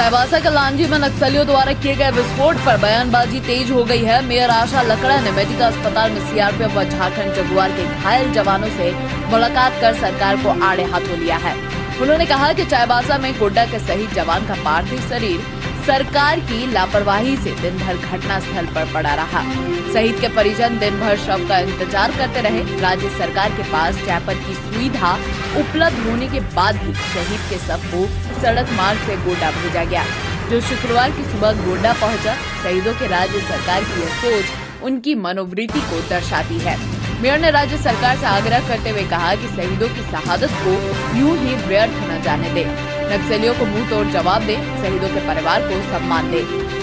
चाईबासा के लांजी में नक्सलियों द्वारा किए गए विस्फोट पर बयानबाजी तेज हो गई है। मेयर आशा लकड़ा ने मेडिका अस्पताल में सीआरपीएफ व झारखंड जगुआर के घायल जवानों से मुलाकात कर सरकार को आड़े हाथों लिया है। उन्होंने कहा कि चाईबासा में गोड्डा के शहीद जवान का पार्थिव शरीर सरकार की लापरवाही से दिन भर घटना स्थल पर पड़ा रहा। शहीद के परिजन दिन भर शव का इंतजार करते रहे। राज्य सरकार के पास चैपर की सुविधा उपलब्ध होने के बाद भी शहीद के शव को सड़क मार्ग से गोड्डा भेजा गया, जो शुक्रवार की सुबह गोड्डा पहुंचा। शहीदों के राज्य सरकार की यह सोच उनकी मनोवृत्ति को दर्शाती है। मेयर ने राज्य सरकार से आग्रह करते हुए कहा कि शहीदों की शहादत को यूं ही व्यर्थ न जाने दे। नक्सलियों को मुंह तोड़ जवाब दे, शहीदों के परिवार को सम्मान दे।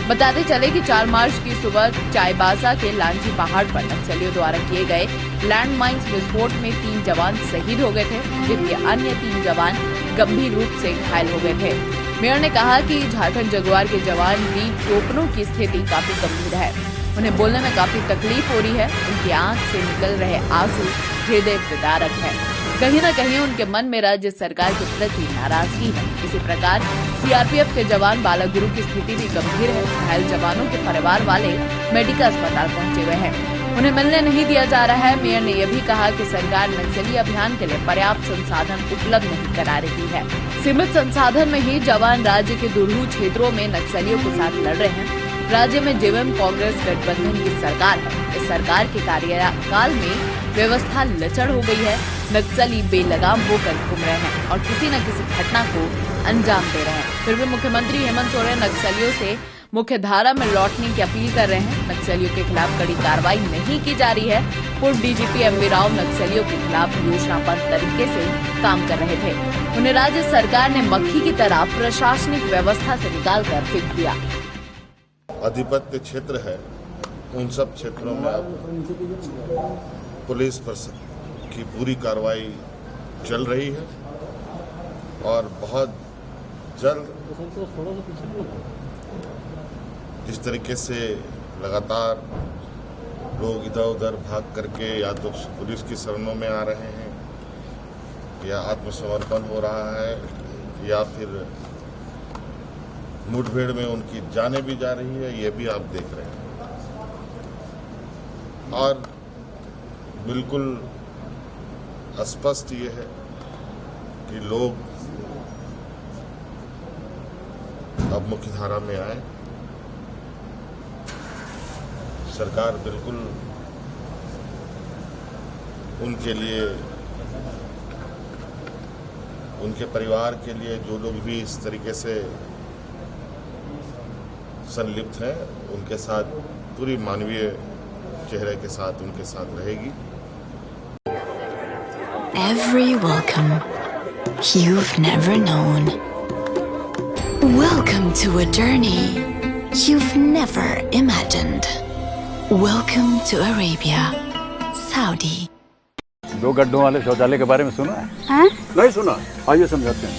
बताते चले कि 4 मार्च की सुबह चाईबासा के लांजी पहाड़ पर नक्सलियों द्वारा किए गए लैंडमाइंस विस्फोट में 3 जवान शहीद हो गए थे, जबकि अन्य 3 जवान गंभीर रूप से घायल हो गए थे। मेयर ने कहा कि झारखंड जगुआर के जवान डी टोपनो की स्थिति काफी गंभीर है। उन्हें बोलने में काफी तकलीफ हो रही है। उनकी आंख से निकल रहे आंसू हृदय विदारक है। कहीं न कहीं उनके मन में राज्य सरकार के प्रति नाराजगी है। इसी प्रकार सीआरपीएफ के जवान बालागुरु की स्थिति भी गंभीर है। घायल जवानों के परिवार वाले मेडिका अस्पताल पहुंचे हुए हैं, उन्हें मिलने नहीं दिया जा रहा है। मेयर ने यह भी कहा कि सरकार नक्सली अभियान के लिए पर्याप्त संसाधन उपलब्ध नहीं करा रही है। सीमित संसाधन में ही जवान राज्य के दुर्गम क्षेत्रों में नक्सलियों के साथ लड़ रहे हैं। राज्य में जेएमएम कांग्रेस गठबंधन की सरकार है। इस सरकार के कार्यकाल में व्यवस्था लचर हो गई है। नक्सली बेलगाम होकर घूम रहे हैं और किसी न किसी घटना को अंजाम दे रहे हैं। फिर भी मुख्यमंत्री हेमंत सोरेन नक्सलियों से मुख्य धारा में लौटने की अपील कर रहे हैं। नक्सलियों के खिलाफ कड़ी कार्रवाई नहीं की जा रही है। पूर्व डीजीपी एमवी राव नक्सलियों के खिलाफ योजनाबद्ध तरीके से काम कर रहे थे। उन्हें राज्य सरकार ने मक्खी की तरह प्रशासनिक व्यवस्था से निकाल कर फेंक दिया। आधिपत्य क्षेत्र है, उन सब क्षेत्रों में अब पुलिस की पूरी कार्रवाई चल रही है और बहुत जल्द जिस तरीके से लगातार लोग इधर उधर भाग करके या तो पुलिस की शरणों में आ रहे हैं या आत्मसमर्पण हो रहा है या फिर मुठभेड़ में उनकी जानें भी जा रही है, ये भी आप देख रहे हैं। और बिल्कुल स्पष्ट ये है कि लोग अब मुख्यधारा में आए। सरकार बिल्कुल उनके लिए, उनके परिवार के लिए जो लोग भी इस तरीके से संलिप्त हैं, उनके साथ पूरी मानवीय चेहरे के साथ उनके साथ रहेगी। Every welcome you've never known. Welcome to a journey you've never imagined. Welcome to Arabia, Saudi. 2 गड्ढों वाले शौचालय के बारे में सुना है? हाँ? नहीं सुना? आइए समझाते हैं।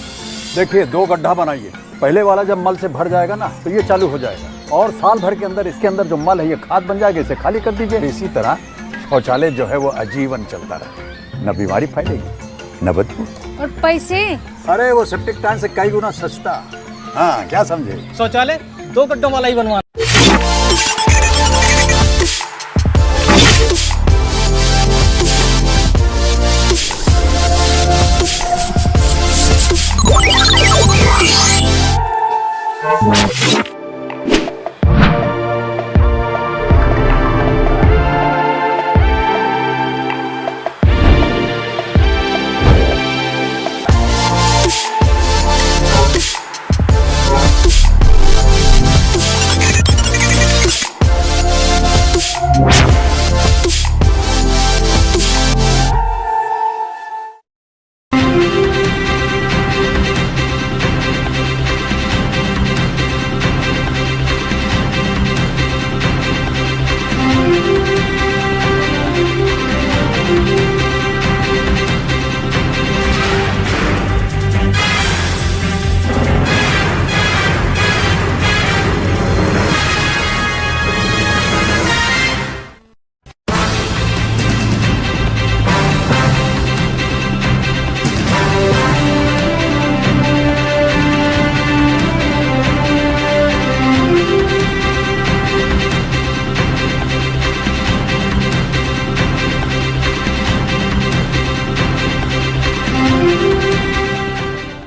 देखिए, 2 गड्ढा बनाइए। पहले वाला जब मल से भर जाएगा ना, तो ये चालू हो जाएगा और साल भर के अंदर इसके अंदर जो मल है ये खाद बन जाएगा, इसे खाली कर दीजिए। इसी तरह शौचालय जो है वो आजीवन चलता रहे, न बीमारी फैलेगी न बदबू। और पैसे? अरे वो सेप्टिक टैंक से कई गुना सस्ता। हाँ, क्या समझे? शौचालय 2 गड्ढों वाला ही बनवाना।